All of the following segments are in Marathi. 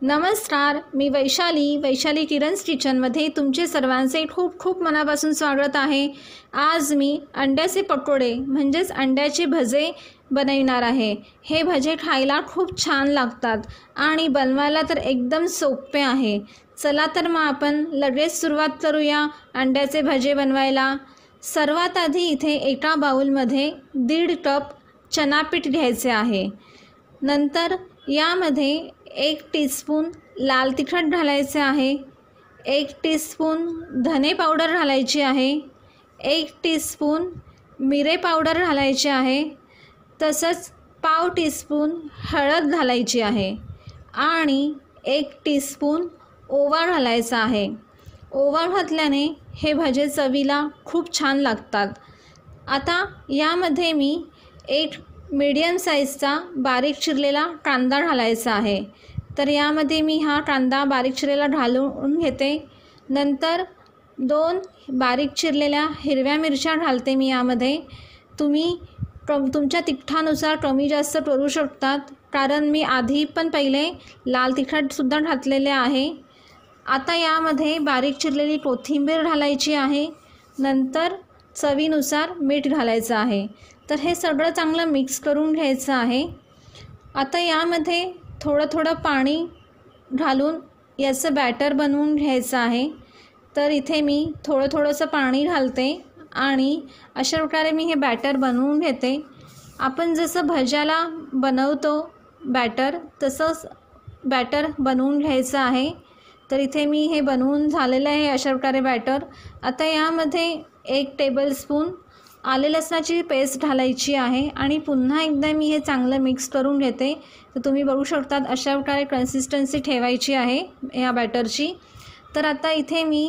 नमस्कार, मी वैशाली किरण's किचनमध्ये तुमचे सर्वांचे खूप खूप मनापासून स्वागत आहे। आज मी अंड्याचे पकोडे म्हणजेच अंड्याचे भजे बनवणार आहे। हे भजे खायला खूप छान लागतात आणि बनवायला तर एकदम सोपे आहे। चला तर मग आपण लगेच सुरुवात करूया अंड्याचे भजे बनवायला। सर्वात आधी इथे एका बाउलमध्ये 1.5 कप चना पीठ घ्यायचे आहे। नंतर यामध्ये 1 टीस्पून लाल तिखट घालायचे आहे, 1 टीस्पून धने पावडर घालायची आहे, 1 टीस्पून मिरे पावडर घालायची आहे, तसंच पाव टीस्पून हळद घालायची आहे आणि 1 टीस्पून ओवा घालायचा आहे। ओवा घातल्याने हे भजे चवीला खूप छान लागतात। आता यामध्ये मी 1 मीडियम साईजचा बारीक चिरलेला कांदा घालायचा आहे। तर यामध्ये मी हा कांदा बारीक चिरलेला घालून घेते। नंतर 2 बारीक चिरलेल्या हिरव्या मिरच्या घालते मी यामध्ये। तुम्ही तुमच्या तिखटानुसार कमी जास्त करू शकतात, कारण मी आधी पण पहिले लाल तिखटसुद्धा घातलेले आहे। आता यामध्ये बारीक चिरलेली कोथिंबीर घालायची आहे। नंतर चवीनुसार मीठ घालायचं आहे। तर हे सगळं चांगलं मिक्स करून घ्यायचं आहे। आता यामध्ये थोडं पाणी घालून याचं बॅटर बनवून घ्यायचं आहे। तर इथे मी थोडंसं पाणी घालते आणि अशा प्रकारे मी हे बॅटर बनवून घेते। आपण जसं भज्याला बनवतो बॅटर तसंच बॅटर बनवून घ्यायचं आहे। तर इथे मी हे बनवून झालेलं आहे अशा प्रकारे बॅटर। आता यामध्ये 1 टेबलस्पून आले लसणाची पेस्ट घालायची आहे आणि पुन्हा एकदा मी हे चांगलं मिक्स करून घेते। तर तुम्ही बघू शकतात अशा प्रकारे कन्सिस्टन्सी ठेवायची आहे या बॅटरची। तर आता इथे मी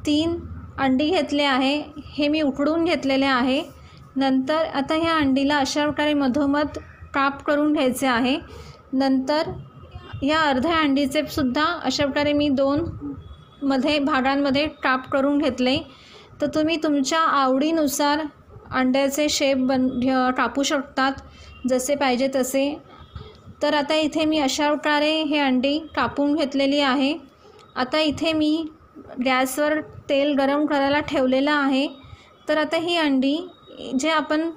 3 अंडी घेतले आहे, हे मी उकडून घेतलेले आहे। नंतर आता ह्या अंडीला अशा प्रकारे मधोमध काप करून घ्यायचे आहे। नंतर या अर्ध्या अंडीचे सुद्धा अशा प्रकारे मी 2 भागांमध्ये काप करून घेतले। तर तुम्ही तुमच्या आवडीनुसार अंड्याचे शेप कापू शकतात जसे पाहिजे तसे। तर आता इथे मी अशा प्रकारे हे अंडी कापून घेतलेली आहे। आता इथे मी गॅसवर तेल गरम करायला ठेवलेलं आहे। तर आता ही अंडी जे आपण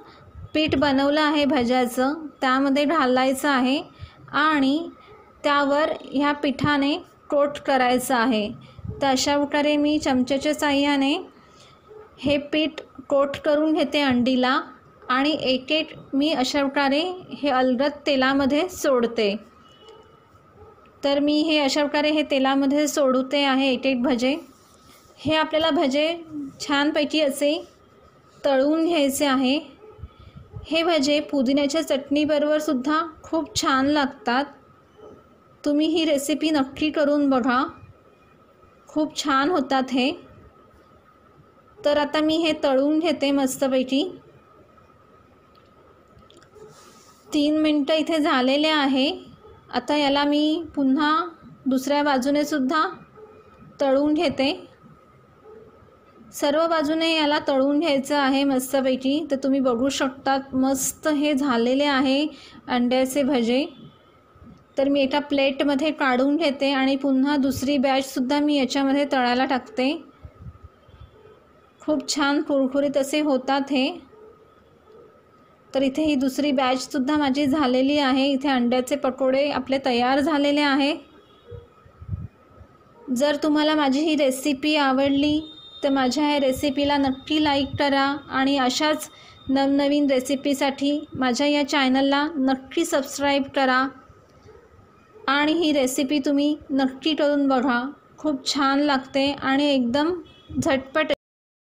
पीठ बनवलं आहे भज्याचं त्यामध्ये घालायचं आहे आणि त्यावर ह्या पिठाने कोट करायचं आहे। तर अशा प्रकारे मी चमच्याच्या साहाय्याने हे पीठ कोट करून घेते अंडीला आणि एक मी अशा प्रकारे हे अलगद तेलामध्ये सोडते। तर मी हे अशा प्रकारे हे तेलामध्ये सोडते आहे एक भजे। हे आपल्याला भजे छानपैकी असे तळून घ्यायचे आहे। हे भजे पुदिन्याच्या चटणीबरोबर सुद्धा खूप छान लागतात। तुम्ही ही रेसिपी नक्की करून बघा, खूप छान होतात हे। तर आता मी हे तळून घेते मस्तपैकी। 3 मिनटं इथे झालेले आहे। आता याला मी पुन्हा दुसऱ्या बाजूने सुद्धा तळून घेते। सर्व बाजूने याला तळून घ्यायचं आहे मस्तपैकी। तर तुम्ही बघू शकतात मस्त हे झालेले आहे अंड्याचे भजे। तर मी एका प्लेटमध्ये काढून घेते आणि पुन्हा दुसरी बॅचसुद्धा मी याच्यामध्ये तळायला टाकते। खूप छान कुरकुरीत असे होतात हे। तर इथे ही दुसरी बॅचसुद्धा माझी झालेली आहे। इथे अंड्याचे पकोडे आपले तयार झालेले आहे। जर तुम्हाला माझी ही रेसिपी आवडली तर माझ्या या रेसिपीला नक्की लाईक करा आणि अशाच नवनवीन रेसिपीसाठी माझ्या या चॅनलला नक्की सबस्क्राईब करा आणि ही रेसिपी तुम्ही नक्की करून बघा, खूप छान लागते आणि एकदम झटपट